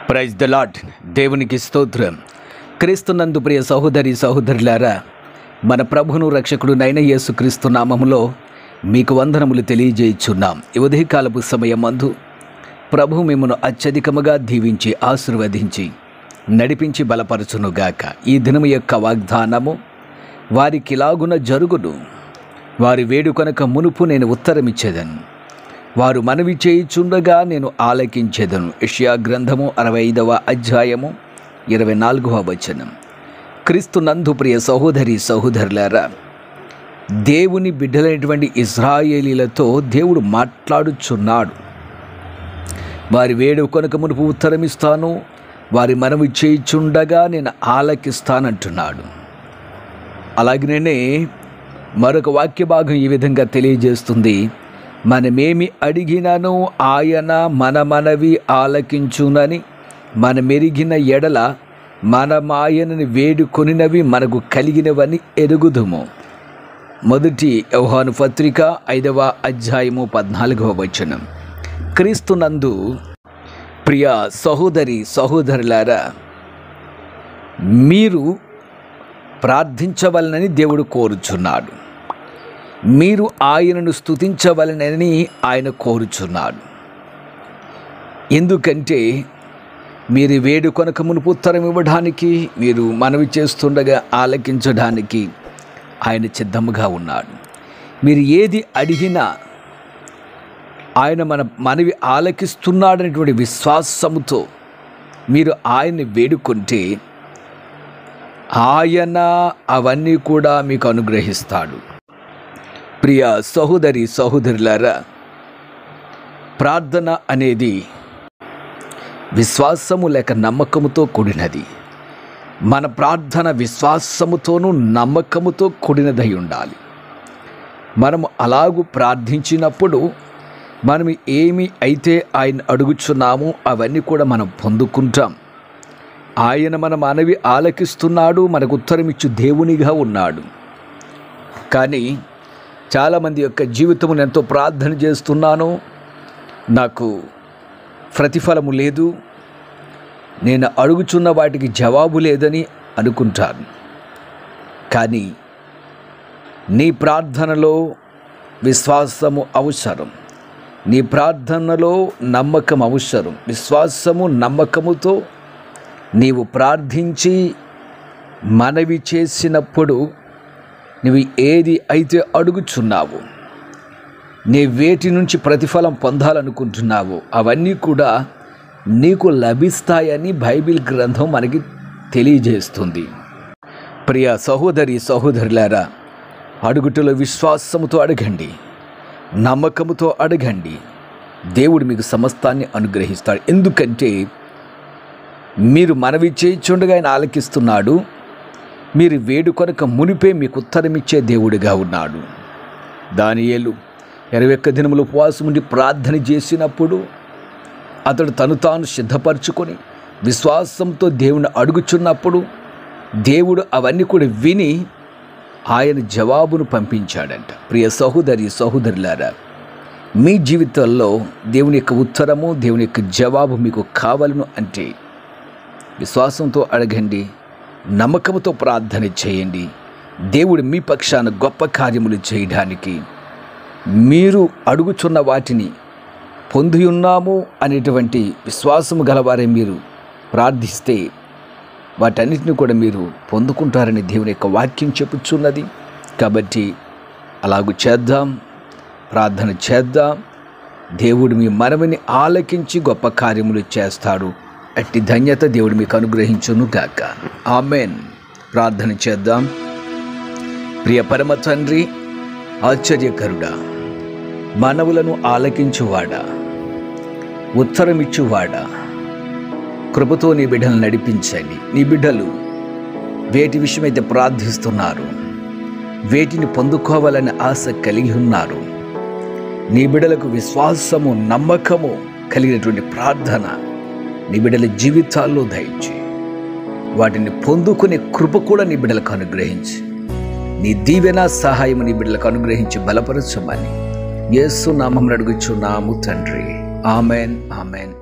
Praise the lord. దేవునికి స్తోత్రం. క్రీస్తునందు ప్రియ సహోదరి సహోదరులారా, మన ప్రభువును రక్షకుడునైన యేసుక్రీస్తు నామములో మీకు వందనములు తెలియజేయుచున్నాం. ఈ ఉదయకాలపు సమయమందు ప్రభు మిమ్మను అత్యధికముగా దీవించి ఆశీర్వదించి నడిపించి బలపరచునుగాక. ఈ దినము యొక్క వాగ్దానము వారికిలాగున జరుగును, వారి వేడుకొనక మునుపు నేను ఉత్తరమిచ్చేదను, వారు మనవి చేయుచుండగా నేను ఆలకించేదను. యెషయా గ్రంథము 65వ అధ్యాయము 24వ వచనం. క్రీస్తునందు ప్రియ సహోదరి సహోదరులారా, దేవుని బిడ్డలైనటువంటి ఇశ్రాయేలీలతో దేవుడు మాట్లాడుచున్నాడు. వారి వేడుకొనక మునుపు ఉత్తరమిస్తాను, వారి మనవి చేయుచుండగా నేను ఆలకిస్తానంటున్నాడు. అలాగనే మరొక వాక్య భాగం ఈ విధంగా తెలియజేస్తుంది, మనమేమి అడిగినను ఆయన మన మనవి ఆలకించునని మనమెరిగిన ఎడల మనమాయనని వేడుకొనినవి మనకు కలిగినవని ఎరుగుదుము. మొదటి యోహాను పత్రిక 5వ అధ్యాయము 14వ వచనం. క్రీస్తునందు ప్రియ సహోదరి సహోదరులారా, మీరు ప్రార్థించవలనని దేవుడు కోరుచున్నాడు. మీరు ఆయనను స్తుతించవలనని ఆయన కోరుచున్నాడు. ఎందుకంటే మీరు వేడుకొనక మునుపు ఉత్తరం ఇవ్వడానికి, మీరు మనవి చేస్తుండగా ఆలకించడానికి ఆయన సిద్ధముగా ఉన్నాడు. మీరు ఏది అడిగినా ఆయన మన మనవి ఆలకిస్తున్నాడనేటువంటి విశ్వాసముతో మీరు ఆయన్ని వేడుకుంటే ఆయన అవన్నీ కూడా మీకు అనుగ్రహిస్తాడు. ప్రియ సహోదరి సహోదరులారా, ప్రార్థన అనేది విశ్వాసము లేక నమ్మకముతో కూడినది. మన ప్రార్థన విశ్వాసముతోనూ నమ్మకముతో కూడినదై ఉండాలి. మనము అలాగూ ప్రార్థించినప్పుడు మనం ఏమి అయితే ఆయన అడుగుచున్నామో అవన్నీ కూడా మనం పొందుకుంటాం. ఆయన మన మనవి ఆలకిస్తున్నాడు, మనకు ఉత్తరమిచ్చు దేవునిగా ఉన్నాడు. కానీ చాలామంది యొక్క జీవితమును ఎంతో ప్రార్థన చేస్తున్నాను, నాకు ప్రతిఫలము లేదు, నేను అడుగుచున్న వాటికి జవాబు లేదని అనుకుంటాను. కానీ నీ ప్రార్థనలో విశ్వాసము అవసరం, నీ ప్రార్థనలో నమ్మకం అవసరం. విశ్వాసము నమ్మకముతో నీవు ప్రార్థించి మనవి చేసినప్పుడు నువ్వు ఏది అయితే అడుగుచున్నావో, నీ వేటి నుంచి ప్రతిఫలం పొందాలనుకుంటున్నావో అవన్నీ కూడా నీకు లభిస్తాయని బైబిల్ గ్రంథం మనకి తెలియజేస్తుంది. ప్రియ సహోదరి సహోదరులారా, అడుగుటలో విశ్వాసముతో అడగండి, నమ్మకముతో అడగండి. దేవుడు మీకు సమస్తాన్ని అనుగ్రహిస్తాడు. ఎందుకంటే మీరు మనవి చేయుచుండగా ఆయన ఆలకిస్తున్నాడు. మీరు వేడుకొనక మునిపే మీకు ఉత్తరమిచ్చే దేవుడిగా ఉన్నాడు. దానియేలు 21 దినములు ఉపవాసం ఉండి ప్రార్థన చేసినప్పుడు అతడు తను తాను సిద్ధపరచుకొని విశ్వాసంతో దేవుని అడుగుచున్నప్పుడు దేవుడు అవన్నీ కూడా విని ఆయన జవాబును పంపించాడంట. ప్రియ సహోదరి సహోదరులారా, మీ జీవితంలో దేవుని యొక్క ఉత్తరము, దేవుని యొక్క జవాబు మీకు కావాలను అంటే విశ్వాసంతో అడగండి, నమ్మకంతో ప్రార్థన చేయండి. దేవుడు మీ పక్షాన గొప్ప కార్యములు చేయడానికి, మీరు అడుగుచున్న వాటిని పొంది ఉన్నాము అనేటువంటి విశ్వాసము గలవారే మీరు ప్రార్థిస్తే వాటన్నిటిని కూడా మీరు పొందుకుంటారని దేవుని యొక్క వాక్యం చెప్పుచున్నది. కాబట్టి అలాగూ చేద్దాం, ప్రార్థన చేద్దాం. దేవుడు మీ మనవిని ఆలకించి గొప్ప కార్యములు చేస్తాడు. అట్టి ధన్యత దేవుడు మీకు అనుగ్రహించును గాక. ఆమెన్. ప్రార్థన చేద్దాం. ప్రియ పరమ తండ్రి, ఆశ్చర్యకరుడా, మానవులను ఆలకించువాడా, ఉత్తరమిచ్చువాడా, కృపతో నీ బిడ్డలను నడిపించండి. నీ బిడ్డలు వేటి విషయమైతే ప్రార్థిస్తున్నారు, వేటిని పొందుకోవాలని ఆశ కలిగి ఉన్నారు, నీ బిడ్డలకు విశ్వాసము నమ్మకము కలిగినటువంటి ప్రార్థన నీ బిడ్డల జీవితాల్లో దయచి వాటిని పొందుకునే కృప కూడా నీ బిడ్డలకు అనుగ్రహించి, నీ దీవెన సహాయం నీ బిడ్డలకు అనుగ్రహించి బలపరచమని యేసు నామమున అడుగుచున్నాము తండ్రి. Amen, amen.